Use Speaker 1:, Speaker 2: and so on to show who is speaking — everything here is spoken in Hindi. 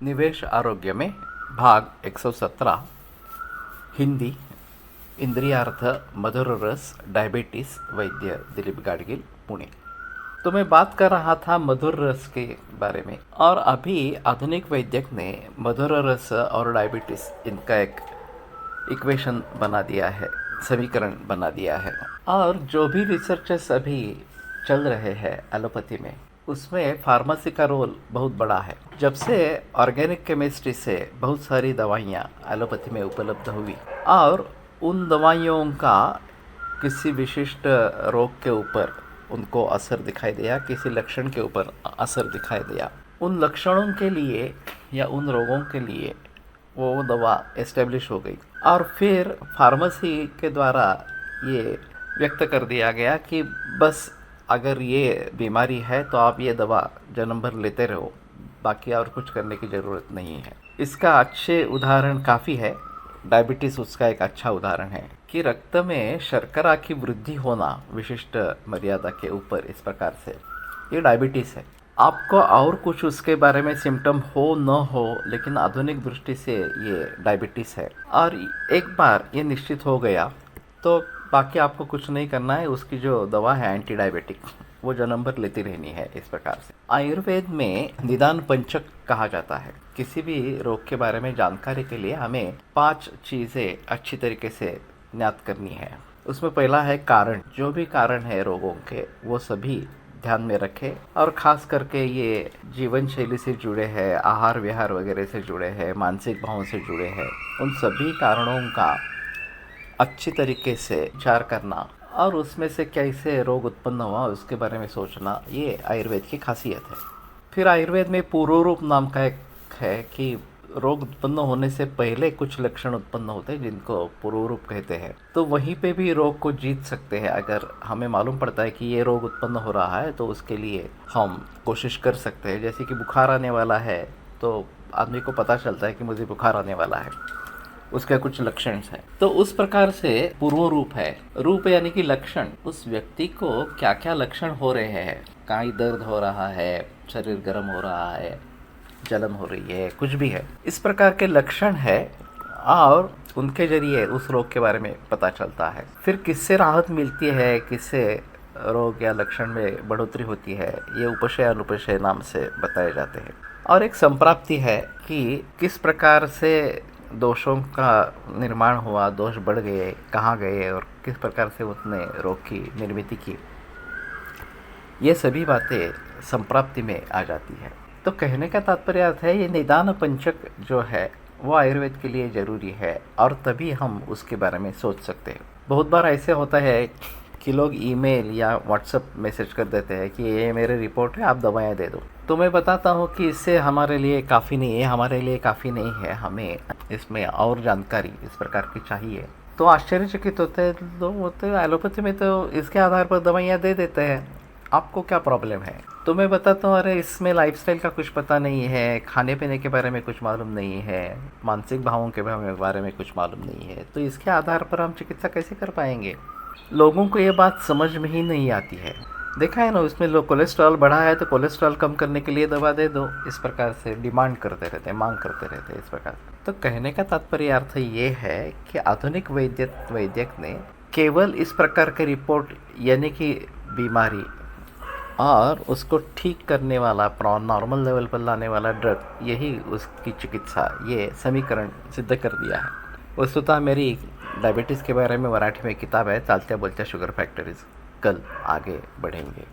Speaker 1: निवेश आरोग्य में भाग 117 हिंदी इंद्रियार्थ मधुर रस डायबिटीज वैद्य दिलीप गाडगिल पुणे। तो मैं बात कर रहा था मधुर रस के बारे में, और अभी आधुनिक वैद्यक ने मधुर रस और डायबिटीज इनका एक इक्वेशन बना दिया है, समीकरण बना दिया है। और जो भी रिसर्चेस अभी चल रहे हैं एलोपैथी में, उसमें फार्मेसी का रोल बहुत बड़ा है। जब से ऑर्गेनिक केमिस्ट्री से बहुत सारी दवाइयाँ एलोपैथी में उपलब्ध हुई और उन दवाइयों का किसी विशिष्ट रोग के ऊपर उनको असर दिखाई दिया, किसी लक्षण के ऊपर असर दिखाई दिया, उन लक्षणों के लिए या उन रोगों के लिए वो दवा एस्टेब्लिश हो गई। और फिर फार्मेसी के द्वारा ये व्यक्त कर दिया गया कि बस अगर ये बीमारी है तो आप ये दवा जन्म भर लेते रहो, बाकी और कुछ करने की ज़रूरत नहीं है। इसका अच्छे उदाहरण काफ़ी है। डायबिटीज़ उसका एक अच्छा उदाहरण है कि रक्त में शर्करा की वृद्धि होना विशिष्ट मर्यादा के ऊपर, इस प्रकार से ये डायबिटीज़ है। आपको और कुछ उसके बारे में सिम्टम हो न हो, लेकिन आधुनिक दृष्टि से ये डायबिटीज़ है। और एक बार ये निश्चित हो गया तो बाकी आपको कुछ नहीं करना है। उसकी जो दवा है एंटी डायबिटिक, वो जन्म भर लेती रहनी है। इस प्रकार से आयुर्वेद में निदान पंचक कहा जाता है। किसी भी रोग के बारे में जानकारी के लिए हमें 5 चीज़ें अच्छी तरीके से ज्ञात करनी है। उसमें पहला है कारण। जो भी कारण है रोगों के, वो सभी ध्यान में रखें, और ख़ास करके ये जीवन शैली से जुड़े हैं, आहार विहार वगैरह से जुड़े हैं, मानसिक भावों से जुड़े हैं। उन सभी कारणों का अच्छी तरीके से विचार करना और उसमें से कैसे रोग उत्पन्न हुआ उसके बारे में सोचना, ये आयुर्वेद की खासियत है। फिर आयुर्वेद में पूर्व रूप नाम का एक है कि रोग उत्पन्न होने से पहले कुछ लक्षण उत्पन्न होते हैं जिनको पूर्व रूप कहते हैं। तो वहीं पे भी रोग को जीत सकते हैं। अगर हमें मालूम पड़ता है कि ये रोग उत्पन्न हो रहा है तो उसके लिए हम कोशिश कर सकते हैं। जैसे कि बुखार आने वाला है तो आदमी को पता चलता है कि मुझे बुखार आने वाला है, उसके कुछ लक्षण हैं। तो उस प्रकार से पूर्व रूप है। रूप यानी कि लक्षण, उस व्यक्ति को क्या क्या लक्षण हो रहे हैं, कहीं दर्द हो रहा है, शरीर गर्म हो रहा है, जलन हो रही है, कुछ भी है, इस प्रकार के लक्षण है, और उनके जरिए उस रोग के बारे में पता चलता है। फिर किससे राहत मिलती है, किससे रोग या लक्षण में बढ़ोतरी होती है, ये उपशय अनुपशय नाम से बताए जाते हैं। और एक संप्राप्ति है कि किस प्रकार से दोषों का निर्माण हुआ, दोष बढ़ गए, कहाँ गए, और किस प्रकार से उसने रोग की निर्मिति की, ये सभी बातें संप्राप्ति में आ जाती है। तो कहने का तात्पर्य अर्थ है, ये निदान पंचक जो है वो आयुर्वेद के लिए ज़रूरी है, और तभी हम उसके बारे में सोच सकते हैं। बहुत बार ऐसे होता है कि लोग ईमेल या व्हाट्सएप मैसेज कर देते हैं कि ये मेरी रिपोर्ट है, आप दवाएं दे दो। तो मैं बताता हूँ कि इससे हमारे लिए काफ़ी नहीं है, हमारे लिए काफ़ी नहीं है, हमें इसमें और जानकारी इस प्रकार की चाहिए। तो आश्चर्यचकित होते हैं लोग, होते एलोपैथी में तो इसके आधार पर दवाइयाँ दे देते हैं, आपको क्या प्रॉब्लम है? तो मैं बताता हूँ, अरे इसमें लाइफस्टाइल का कुछ पता नहीं है, खाने पीने के बारे में कुछ मालूम नहीं है, मानसिक भावों के बारे में कुछ मालूम नहीं है, तो इसके आधार पर हम चिकित्सा कैसे कर पाएंगे? लोगों को ये बात समझ में ही नहीं आती है। देखा है ना, उसमें लोग कोलेस्ट्रॉल बढ़ा है तो कोलेस्ट्रॉल कम करने के लिए दवा दे दो, इस प्रकार से डिमांड करते रहते हैं, मांग करते रहते हैं, इस प्रकार। तो कहने का तात्पर्य अर्थ ये है कि आधुनिक वैद्यक ने केवल इस प्रकार के रिपोर्ट यानी कि बीमारी और उसको ठीक करने वाला, नॉर्मल लेवल पर लाने वाला ड्रग, यही उसकी चिकित्सा, ये समीकरण सिद्ध कर दिया है। वस्तुतः मेरी डायबिटीज़ के बारे में मराठी में किताब है, चालत्या बोलत्या शुगर फैक्टरीज। कल आगे बढ़ेंगे।